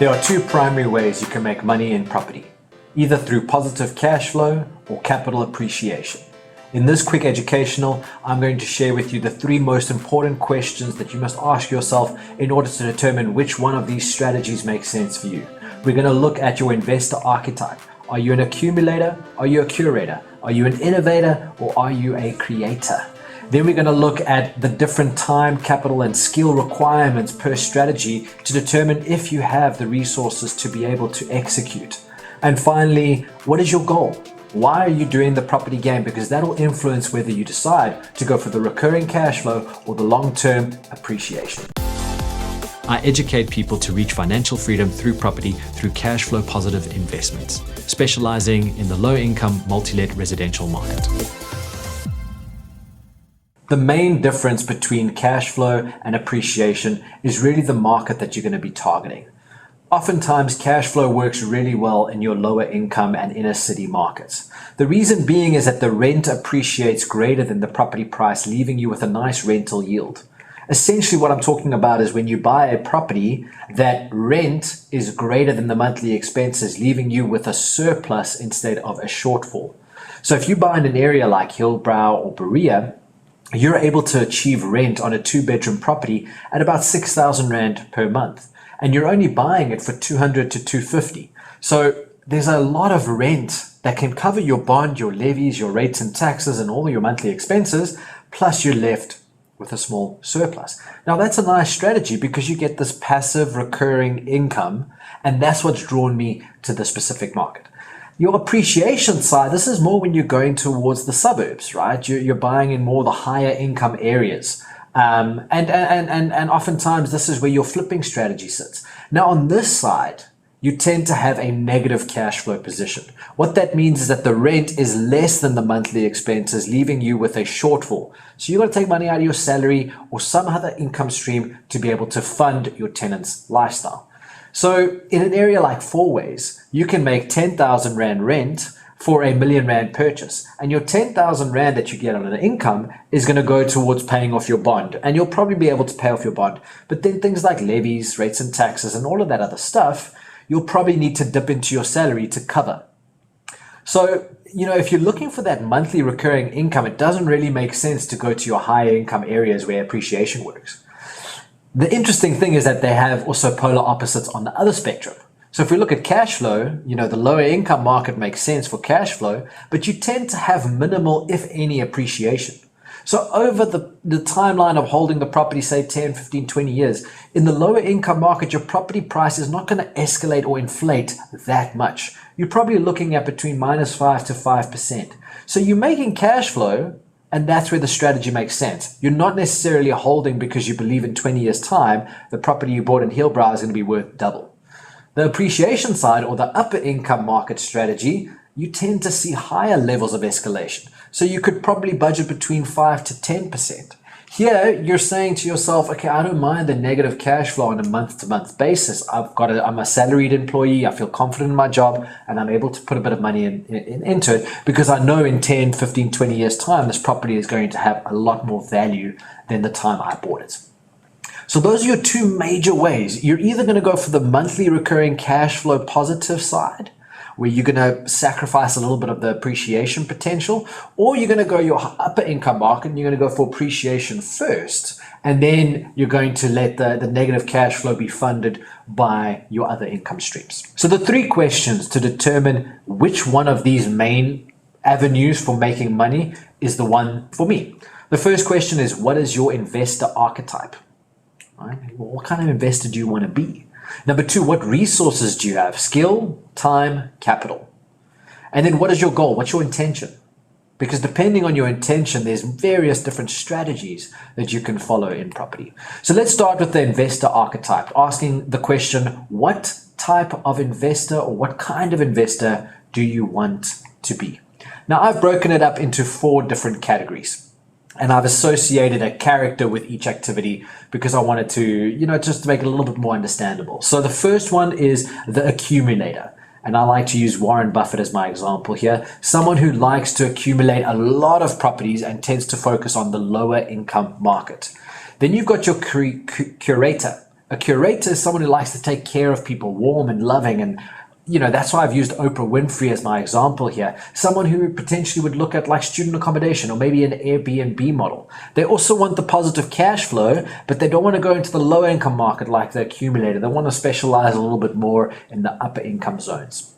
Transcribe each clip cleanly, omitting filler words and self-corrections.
There are two primary ways you can make money in property, either through positive cash flow or capital appreciation. In this quick educational, I'm going to share with you the three most important questions that you must ask yourself in order to determine which one of these strategies makes sense for you. We're going to look at your investor archetype. Are you an accumulator? Are you a curator? Are you an innovator? Or are you a creator? Then we're going to look at the different time, capital, and skill requirements per strategy to determine if you have the resources to be able to execute. And finally, what is your goal? Why are you doing the property game? Because that'll influence whether you decide to go for the recurring cash flow or the long-term appreciation. I educate people to reach financial freedom through property through cash flow positive investments, specializing in the low-income multi-let residential market. The main difference between cash flow and appreciation is really the market that you're going to be targeting. Oftentimes, cash flow works really well in your lower income and inner city markets. The reason being is that the rent appreciates greater than the property price, leaving you with a nice rental yield. Essentially, what I'm talking about is when you buy a property, that rent is greater than the monthly expenses, leaving you with a surplus instead of a shortfall. So if you buy in an area like Hillbrow or Berea, you're able to achieve rent on a 2-bedroom property at about 6,000 Rand per month. And you're only buying it for 200 to 250. So there's a lot of rent that can cover your bond, your levies, your rates and taxes, and all your monthly expenses, plus you're left with a small surplus. Now that's a nice strategy because you get this passive recurring income, and that's what's drawn me to the specific market. Your appreciation side, this is more when you're going towards the suburbs, right? You're buying in more the higher income areas. And oftentimes this is where your flipping strategy sits. Now on this side, you tend to have a negative cash flow position. What that means is that the rent is less than the monthly expenses, leaving you with a shortfall. So you've got to take money out of your salary or some other income stream to be able to fund your tenant's lifestyle. So in an area like Fourways, you can make 10,000 Rand rent for a R1 million purchase. And your 10,000 Rand that you get on an income is going to go towards paying off your bond. And you'll probably be able to pay off your bond. But then things like levies, rates and taxes, and all of that other stuff, you'll probably need to dip into your salary to cover. So, if you're looking for that monthly recurring income, it doesn't really make sense to go to your higher income areas where appreciation works. The interesting thing is that they have also polar opposites on the other spectrum. So if we look at cash flow, the lower income market makes sense for cash flow, but you tend to have minimal, if any, appreciation. So over the timeline of holding the property, say 10, 15, 20 years, in the lower income market, your property price is not going to escalate or inflate that much. You're probably looking at between -5 to 5%. So you're making cash flow, and that's where the strategy makes sense. You're not necessarily holding because you believe in 20 years' time, the property you bought in Hillbrow is going to be worth double. The appreciation side, or the upper income market strategy, you tend to see higher levels of escalation. So you could probably budget between 5 to 10%. Here, you're saying to yourself, okay, I don't mind the negative cash flow on a month-to-month basis. I'm a salaried employee, I feel confident in my job, and I'm able to put a bit of money into it because I know in 10, 15, 20 years' time, this property is going to have a lot more value than the time I bought it. So those are your two major ways. You're either going to go for the monthly recurring cash flow positive side, where you're going to sacrifice a little bit of the appreciation potential, or you're going to go your upper income market and you're going to go for appreciation first, and then you're going to let the negative cash flow be funded by your other income streams. So the three questions to determine which one of these main avenues for making money is the one for me. The first question is, what is your investor archetype? Right? What kind of investor do you want to be? Number two, what resources do you have? Skill, time, capital. And then what is your goal? What's your intention? Because depending on your intention, there's various different strategies that you can follow in property. So let's start with the investor archetype, asking the question, what type of investor or what kind of investor do you want to be? Now, I've broken it up into 4 different categories. And I've associated a character with each activity because I wanted to, just to make it a little bit more understandable. So the first one is the accumulator. And I like to use Warren Buffett as my example here. Someone who likes to accumulate a lot of properties and tends to focus on the lower income market. Then you've got your curator. A curator is someone who likes to take care of people, warm and loving. And, that's why I've used Oprah Winfrey as my example here. Someone who potentially would look at like student accommodation or maybe an Airbnb model. They also want the positive cash flow, but they don't want to go into the low income market like the accumulator. They want to specialize a little bit more in the upper income zones.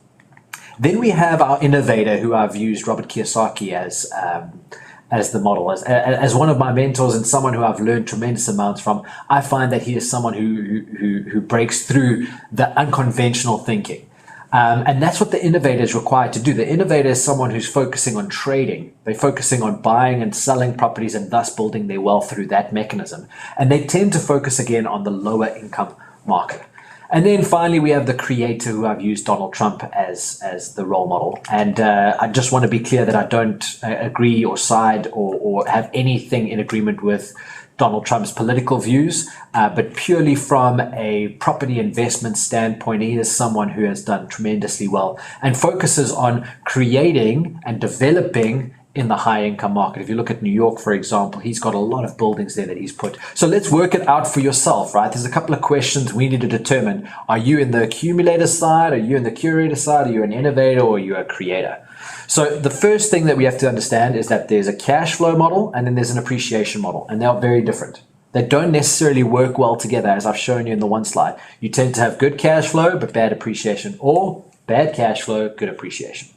Then we have our innovator, who I've used Robert Kiyosaki as the model, as one of my mentors and someone who I've learned tremendous amounts from. I find that he is someone who breaks through the unconventional thinking. And that's what the innovator is required to do. The innovator is someone who's focusing on trading. They're focusing on buying and selling properties and thus building their wealth through that mechanism. And they tend to focus again on the lower income market. And then finally, we have the creator, who I've used Donald Trump as the role model. And I just want to be clear that I don't agree or side or have anything in agreement with Donald Trump's political views, but purely from a property investment standpoint, he is someone who has done tremendously well and focuses on creating and developing in the high income market. If you look at New York, for example, he's got a lot of buildings there that he's put. So let's work it out for yourself, right? There's a couple of questions we need to determine. Are you in the accumulator side? Are you in the curator side? Are you an innovator, or are you a creator? So the first thing that we have to understand is that there's a cash flow model and then there's an appreciation model, and they're very different. They don't necessarily work well together, as I've shown you in the one slide. You tend to have good cash flow, but bad appreciation, or bad cash flow, good appreciation.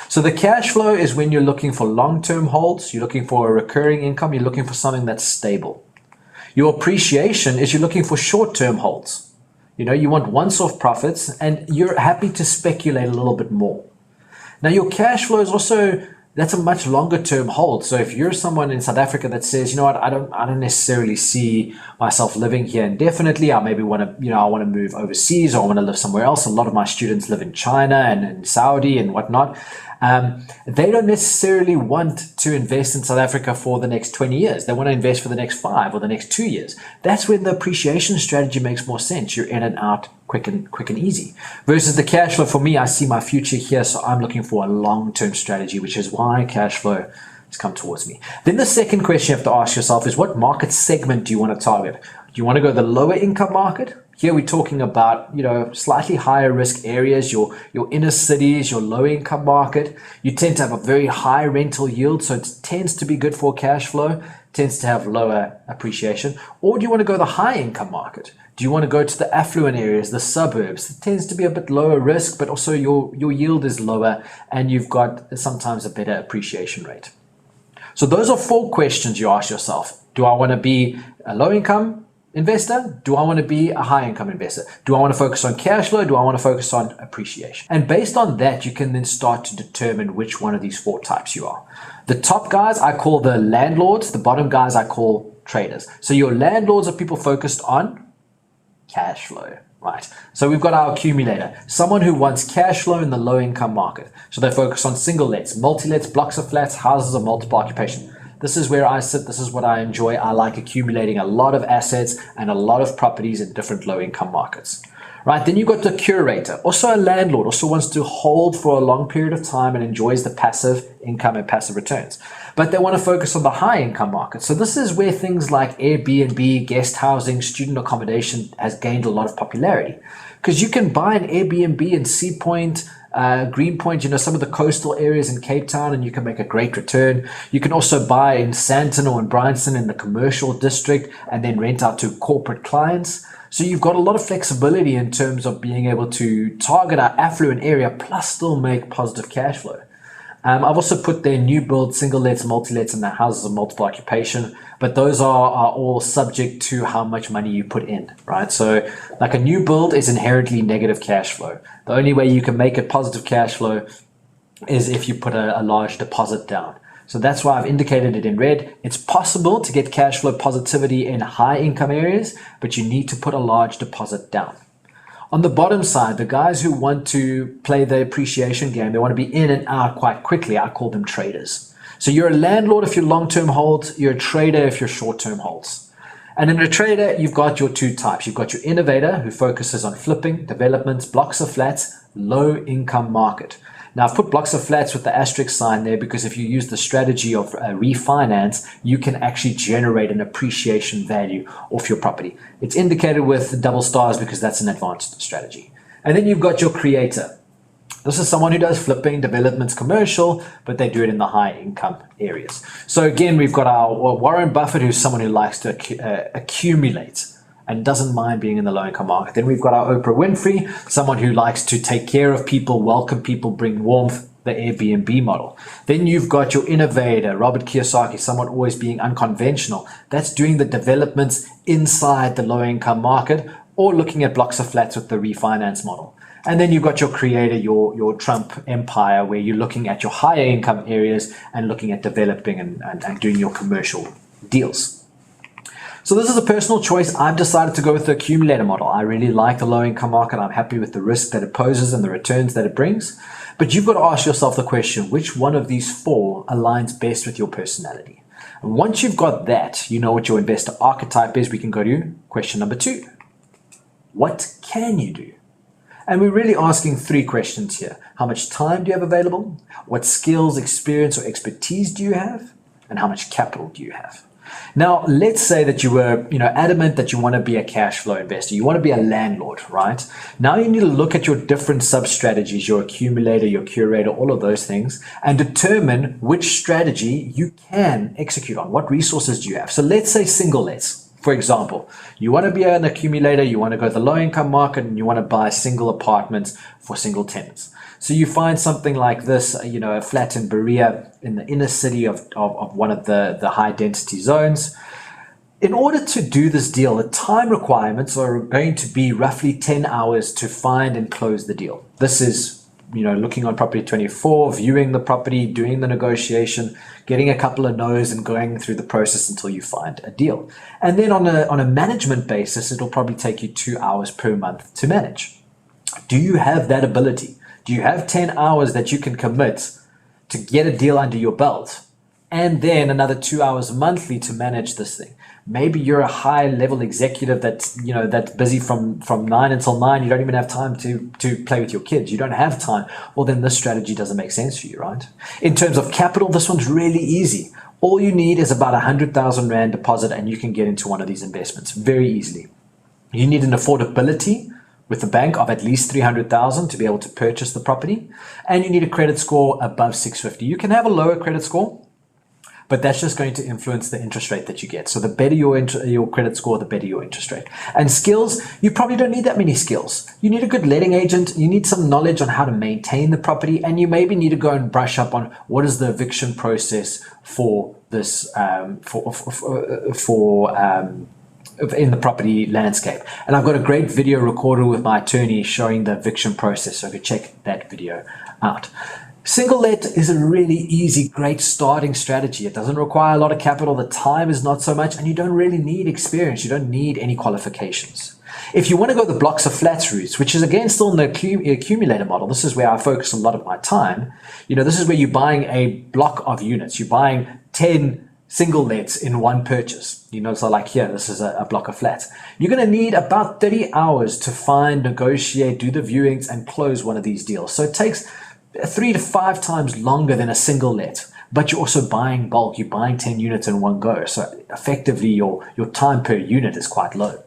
So the cash flow is when you're looking for long-term holds, you're looking for a recurring income, you're looking for something that's stable. Your appreciation is you're looking for short-term holds. You want once-off profits and you're happy to speculate a little bit more. Now your cash flow is also, that's a much longer term hold. So if you're someone in South Africa that says, I don't necessarily see myself living here indefinitely. I maybe want to, I want to move overseas, or I want to live somewhere else. A lot of my students live in China and in Saudi and whatnot. They don't necessarily want to invest in South Africa for the next 20 years. They want to invest for the next 5 or the next 2 years. That's when the appreciation strategy makes more sense. You're in and out quick and easy. Versus the cash flow, for me, I see my future here, so I'm looking for a long-term strategy, which is why cash flow has come towards me. Then the second question you have to ask yourself is, what market segment do you want to target? Do you want to go the lower income market? Here we're talking about, slightly higher risk areas, your inner cities, your low income market. You tend to have a very high rental yield, so it tends to be good for cash flow, tends to have lower appreciation. Or do you want to go the high income market? Do you want to go to the affluent areas, the suburbs? It tends to be a bit lower risk, but also your yield is lower and you've got sometimes a better appreciation rate. So those are 4 questions you ask yourself. Do I want to be a low income investor? Do I want to be a high income investor? Do I want to focus on cash flow? Do I want to focus on appreciation? And based on that, you can then start to determine which one of these 4 types you are. The top guys I call the landlords. The bottom guys I call traders. So your landlords are people focused on cash flow, right? So we've got our accumulator, someone who wants cash flow in the low income market. So they focus on single lets, multi-lets, blocks of flats, houses of multiple occupation. This is where I sit. This is what I enjoy. I like accumulating a lot of assets and a lot of properties in different low income markets. Right, then you've got the curator, also a landlord, also wants to hold for a long period of time and enjoys the passive income and passive returns. But they want to focus on the high income market. So this is where things like Airbnb, guest housing, student accommodation has gained a lot of popularity. Because you can buy an Airbnb in Sea Point, Greenpoint, some of the coastal areas in Cape Town, and you can make a great return. You can also buy in Sandton or in Bryanston in the commercial district and then rent out to corporate clients. So you've got a lot of flexibility in terms of being able to target our affluent area plus still make positive cash flow. I've also put there new build, single lets, multi-lets, and the houses of multiple occupation, but those are all subject to how much money you put in, right? So like a new build is inherently negative cash flow. The only way you can make it positive cash flow is if you put a large deposit down. So that's why I've indicated it in red. It's possible to get cash flow positivity in high income areas, but you need to put a large deposit down. On the bottom side, the guys who want to play the appreciation game, they want to be in and out quite quickly. I call them traders. So you're a landlord if you're long-term holds, you're a trader if you're short-term holds. And in a trader, you've got your 2 types. You've got your innovator who focuses on flipping, developments, blocks of flats, low income market. Now, I've put blocks of flats with the asterisk sign there because if you use the strategy of refinance, you can actually generate an appreciation value off your property. It's indicated with double stars because that's an advanced strategy. And then you've got your creator. This is someone who does flipping, developments, commercial, but they do it in the high income areas. So again, we've got our Warren Buffett, who's someone who likes to accumulate and doesn't mind being in the low income market. Then we've got our Oprah Winfrey, someone who likes to take care of people, welcome people, bring warmth, the Airbnb model. Then you've got your innovator, Robert Kiyosaki, someone always being unconventional. That's doing the developments inside the low income market or looking at blocks of flats with the refinance model. And then you've got your creator, your Trump empire, where you're looking at your higher income areas and looking at developing and doing your commercial deals. So this is a personal choice. I've decided to go with the accumulator model. I really like the low income market. I'm happy with the risk that it poses and the returns that it brings. But you've got to ask yourself the question, which one of these four aligns best with your personality? And once you've got that, you know what your investor archetype is, we can go to question number 2. What can you do? And we're really asking 3 questions here. How much time do you have available? What skills, experience, or expertise do you have? And how much capital do you have? Now, let's say that you were, adamant that you want to be a cash flow investor. You want to be a landlord, right? Now you need to look at your different sub-strategies, your accumulator, your curator, all of those things, and determine which strategy you can execute on. What resources do you have? So let's say single lets. For example, you want to be an accumulator, you want to go to the low income market, and you want to buy single apartments for single tenants. So you find something like this, a flat in Berea in the inner city of one of the high density zones. In order to do this deal, the time requirements are going to be roughly 10 hours to find and close the deal. This is looking on property 24, viewing the property, doing the negotiation, getting a couple of no's and going through the process until you find a deal. And then on a management basis, it'll probably take you 2 hours per month to manage. Do you have that ability? Do you have 10 hours that you can commit to get a deal under your belt? And then another 2 hours monthly to manage this thing. Maybe you're a high level executive that's busy from 9 until 9. You don't even have time to play with your kids. You don't have time. Well, then this strategy doesn't make sense for you, right? In terms of capital, this one's really easy. All you need is about 100,000 Rand deposit and you can get into one of these investments very easily. You need an affordability with the bank of at least 300,000 to be able to purchase the property. And you need a credit score above 650. You can have a lower credit score, but that's just going to influence the interest rate that you get. So the better your credit score, the better your interest rate. And skills, you probably don't need that many skills. You need a good letting agent. You need some knowledge on how to maintain the property. And you maybe need to go and brush up on what is the eviction process for this, in the property landscape. And I've got a great video recorded with my attorney showing the eviction process. So go check that video out. Single let is a really easy, great starting strategy. It doesn't require a lot of capital. The time is not so much, and you don't really need experience. You don't need any qualifications. If you want to go the blocks of flats routes, which is again still in the accumulator model, this is where I focus a lot of my time. This is where you're buying a block of units. You're buying 10 single lets in one purchase. So like here, this is a block of flats. You're going to need about 30 hours to find, negotiate, do the viewings, and close one of these deals. So it takes 3 to 5 times longer than a single let, but you're also buying bulk. You're buying 10 units in one go. So effectively your time per unit is quite low.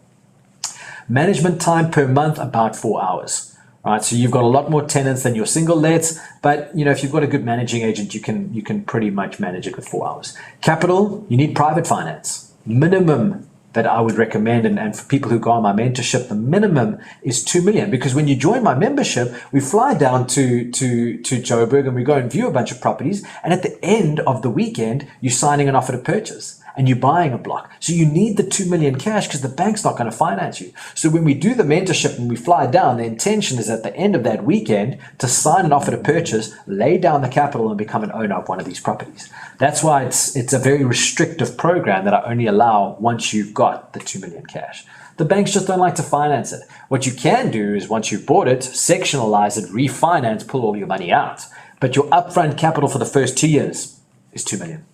Management time per month, about 4 hours. Right, so you've got a lot more tenants than your single lets, but if you've got a good managing agent, you can pretty much manage it with 4 hours. Capital, you need private finance. Minimum that I would recommend, and for people who go on my mentorship, the minimum is 2 million, because when you join my membership, we fly down to Joburg and we go and view a bunch of properties, and at the end of the weekend, you're signing an offer to purchase and you're buying a block. So you need the 2 million cash because the bank's not going to finance you. So when we do the mentorship and we fly down, the intention is at the end of that weekend to sign an offer to purchase, lay down the capital and become an owner of one of these properties. That's why it's a very restrictive program that I only allow once you've got the 2 million cash. The banks just don't like to finance it. What you can do is once you've bought it, sectionalize it, refinance, pull all your money out. But your upfront capital for the first 2 years is 2 million.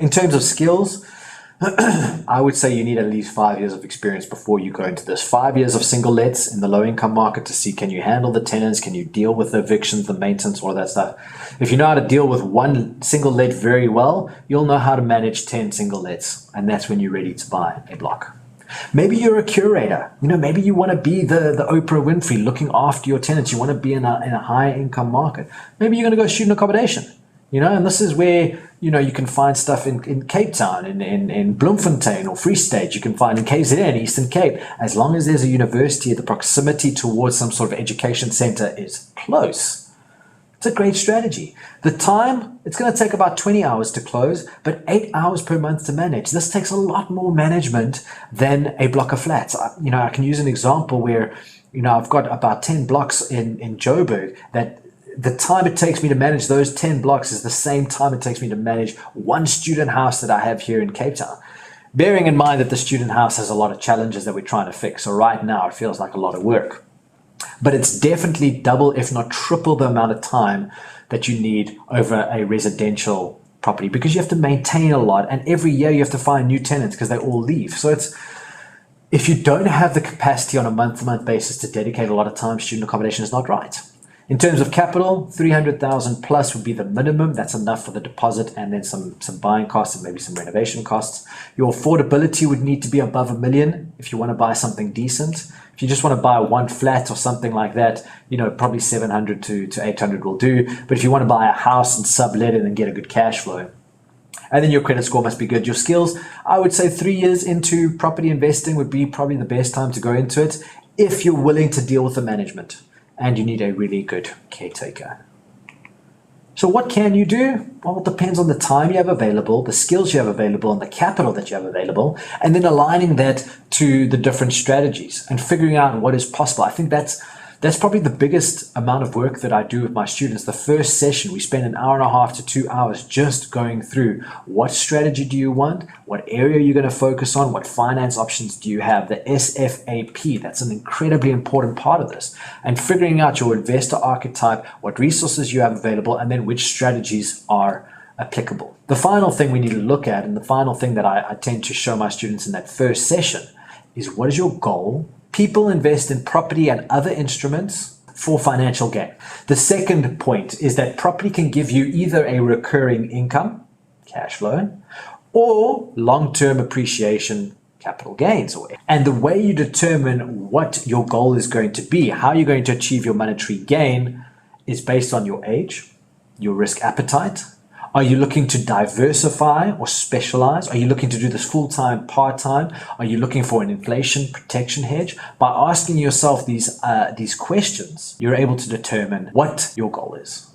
In terms of skills, I would say you need at least 5 years of experience before you go into this. 5 years of single lets in the low income market to see, can you handle the tenants? Can you deal with the evictions, the maintenance, all of that stuff? If you know how to deal with one single let very well, you'll know how to manage 10 single lets. And that's when you're ready to buy a block. Maybe you're a curator. Maybe you want to be the Oprah Winfrey looking after your tenants. You want to be in a high income market. Maybe you're going to go student accommodation. And this is where, you can find stuff in Cape Town, in Bloemfontein or Free State. You can find in KZN, Eastern Cape. As long as there's a university, the proximity towards some sort of education center is close. It's a great strategy. The time, it's going to take about 20 hours to close, but 8 hours per month to manage. This takes a lot more management than a block of flats. I can use an example where, I've got about 10 blocks in Joburg that the time it takes me to manage those 10 blocks is the same time it takes me to manage one student house that I have here in Cape Town. Bearing in mind that the student house has a lot of challenges that we're trying to fix. So right now it feels like a lot of work. But it's definitely double, if not triple the amount of time that you need over a residential property, because you have to maintain a lot. And every year you have to find new tenants because they all leave. So if you don't have the capacity on a month-to-month basis to dedicate a lot of time, student accommodation is not right. In terms of capital, 300,000 plus would be the minimum. That's enough for the deposit and then some buying costs and maybe some renovation costs. Your affordability would need to be above $1 million if you want to buy something decent. If you just want to buy one flat or something like that, probably 700 to 800 will do. But if you want to buy a house and sublet it and get a good cash flow, and then your credit score must be good. Your skills, I would say 3 years into property investing would be probably the best time to go into it if you're willing to deal with the management. And you need a really good caretaker. So what can you do? Well, it depends on the time you have available, the skills you have available, and the capital that you have available, and then aligning that to the different strategies and figuring out what is possible. I think that's probably the biggest amount of work that I do with my students. The first session, we spend 1.5 to 2 hours just going through what strategy do you want, what area you're going to focus on, what finance options do you have, the SFAP, that's an incredibly important part of this, and figuring out your investor archetype, what resources you have available, and then which strategies are applicable. The final thing we need to look at, and the final thing that I tend to show my students in that first session, is what is your goal? People invest in property and other instruments for financial gain. The second point is that property can give you either a recurring income, cash flow, or long-term appreciation, capital gains. And the way you determine what your goal is going to be, how you're going to achieve your monetary gain, is based on your age, your risk appetite. Are you looking to diversify or specialize? Are you looking to do this full-time, part-time? Are you looking for an inflation protection hedge? By asking yourself these questions, you're able to determine what your goal is.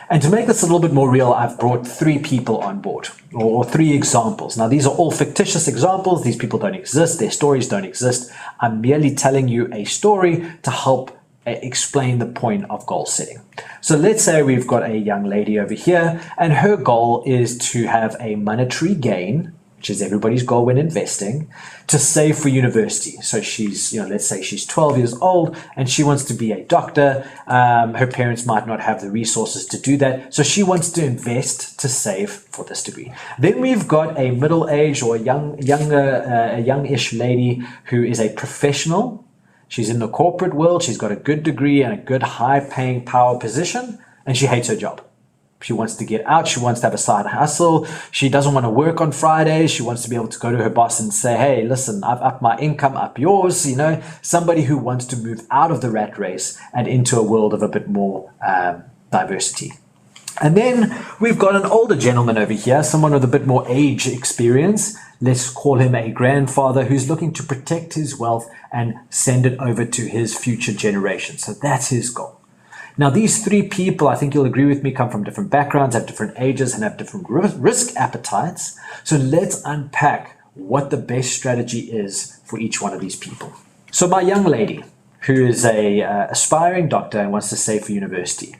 And to make this a little bit more real, I've brought 3 people on board, or 3 examples. Now, these are all fictitious examples. These people don't exist. Their stories don't exist. I'm merely telling you a story to help explain the point of goal setting. So let's say we've got a young lady over here, and her goal is to have a monetary gain, which is everybody's goal when investing, to save for university. So she's, let's say she's 12 years old and she wants to be a doctor. Her parents might not have the resources to do that. So she wants to invest to save for this degree. Then we've got a middle-aged or a youngish lady who is a professional. She's in the corporate world. She's got a good degree and a good high-paying power position, and she hates her job. She wants to get out. She wants to have a side hustle. She doesn't want to work on Fridays. She wants to be able to go to her boss and say, hey, listen, I've upped my income, up yours. Somebody who wants to move out of the rat race and into a world of a bit more diversity. And then we've got an older gentleman over here, someone with a bit more age experience. Let's call him a grandfather who's looking to protect his wealth and send it over to his future generation. So that's his goal. Now, these 3 people, I think you'll agree with me, come from different backgrounds, have different ages, and have different risk appetites. So let's unpack what the best strategy is for each one of these people. So my young lady, who is a aspiring doctor and wants to save for university,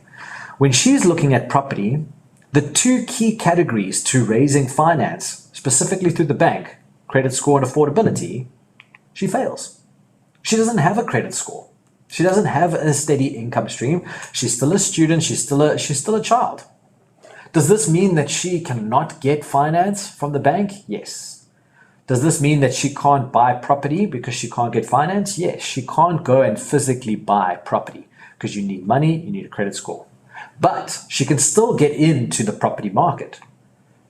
when she's looking at property, the 2 key categories to raising finance, specifically through the bank, credit score and affordability, she fails. She doesn't have a credit score. She doesn't have a steady income stream. She's still a student. She's still a child. Does this mean that she cannot get finance from the bank? Yes. Does this mean that she can't buy property because she can't get finance? Yes, she can't go and physically buy property because you need money, you need a credit score. But she can still get into the property market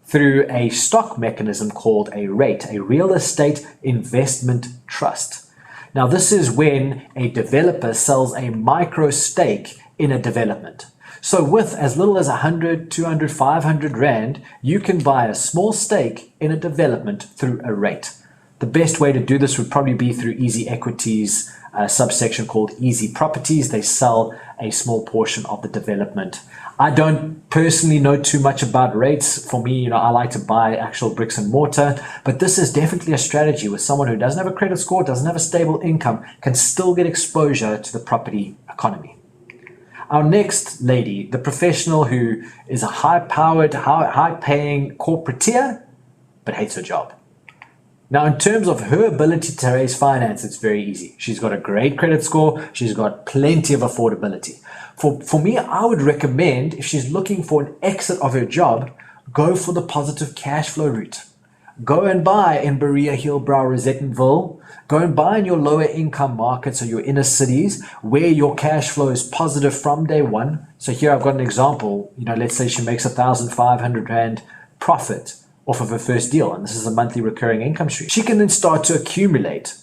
through a stock mechanism called a REIT, a real estate investment trust. Now, this is when a developer sells a micro stake in a development. So with as little as 100, 200, 500 Rand, you can buy a small stake in a development through a REIT. The best way to do this would probably be through Easy Equities, a subsection called Easy Properties. They sell a small portion of the development. I don't personally know too much about REITs. For me, I like to buy actual bricks and mortar, but this is definitely a strategy with someone who doesn't have a credit score, doesn't have a stable income, can still get exposure to the property economy. Our next lady, the professional who is a high-powered, high-paying corporateer, but hates her job. Now, in terms of her ability to raise finance, it's very easy. She's got a great credit score. She's got plenty of affordability. For me, I would recommend, if she's looking for an exit of her job, go for the positive cash flow route. Go and buy in Berea, Hillbrow, Rosettenville. Go and buy in your lower income markets or your inner cities where your cash flow is positive from day one. So here I've got an example. Let's say she makes 1,500 Rand profit off of her first deal, and this is a monthly recurring income stream. She can then start to accumulate,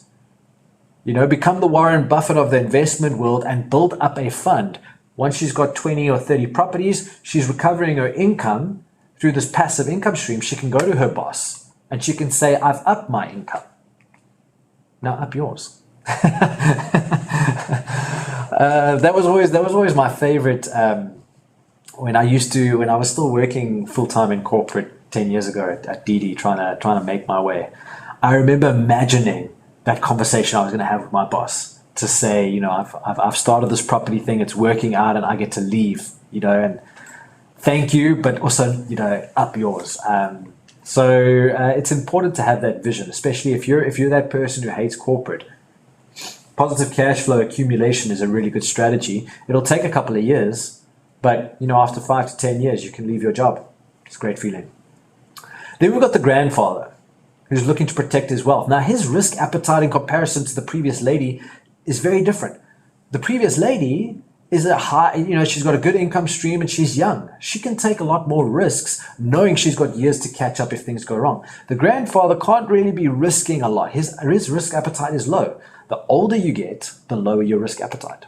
become the Warren Buffett of the investment world and build up a fund. Once she's got 20 or 30 properties, she's recovering her income through this passive income stream. She can go to her boss and she can say, I've upped my income. Now up yours. That was always my favorite. When I was still working full time in corporate 10 years ago at DD, trying to make my way. I remember imagining that conversation I was going to have with my boss to say, I've started this property thing, it's working out, and I get to leave, and thank you, but also, up yours. So it's important to have that vision, especially if you're that person who hates corporate. Positive cash flow accumulation is a really good strategy. It'll take a couple of years, but after 5 to 10 years, you can leave your job. It's a great feeling. Then we've got the grandfather who's looking to protect his wealth. Now, his risk appetite in comparison to the previous lady is very different. The previous lady is she's got a good income stream and she's young. She can take a lot more risks knowing she's got years to catch up if things go wrong. The grandfather can't really be risking a lot. His risk appetite is low. The older you get, the lower your risk appetite.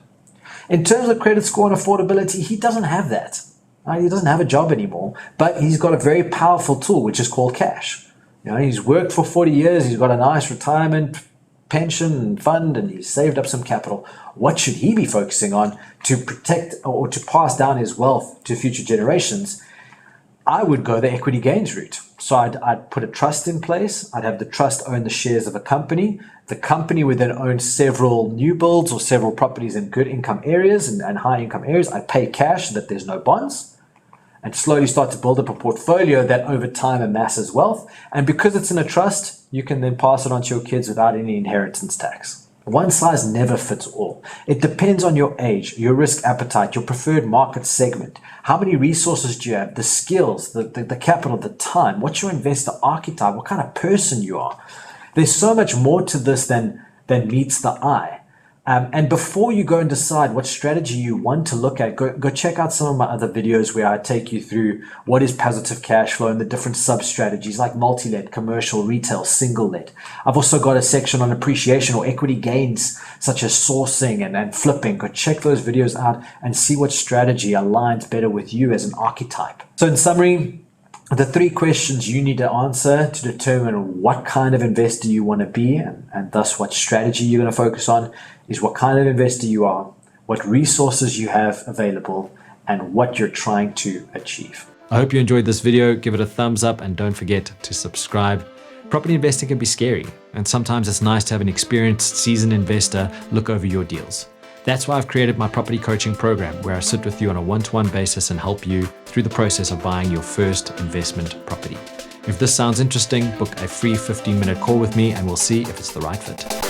In terms of credit score and affordability, he doesn't have that. He doesn't have a job anymore, but he's got a very powerful tool, which is called cash. He's worked for 40 years. He's got a nice retirement pension fund, and he's saved up some capital. What should he be focusing on to protect or to pass down his wealth to future generations? I would go the equity gains route. So I'd put a trust in place. I'd have the trust own the shares of a company. The company would then own several new builds or several properties in good income areas and high income areas. I'd pay cash so that there's no bonds, and slowly start to build up a portfolio that over time amasses wealth. And because it's in a trust, you can then pass it on to your kids without any inheritance tax. One size never fits all. It depends on your age, your risk appetite, your preferred market segment. How many resources do you have? The skills, the capital, the time. What's your investor archetype? What kind of person you are? There's so much more to this than meets the eye. And before you go and decide what strategy you want to look at, go check out some of my other videos where I take you through what is positive cash flow and the different sub-strategies like multi-let, commercial, retail, single-let. I've also got a section on appreciation or equity gains, such as sourcing and flipping. Go check those videos out and see what strategy aligns better with you as an archetype. So in summary, the 3 questions you need to answer to determine what kind of investor you want to be and thus what strategy you're going to focus on is what kind of investor you are, what resources you have available, and what you're trying to achieve. I hope you enjoyed this video. Give it a thumbs up and don't forget to subscribe. Property investing can be scary, and sometimes it's nice to have an experienced, seasoned investor look over your deals. That's why I've created my property coaching program, where I sit with you on a one-to-one basis and help you through the process of buying your first investment property. If this sounds interesting, book a free 15-minute call with me and we'll see if it's the right fit.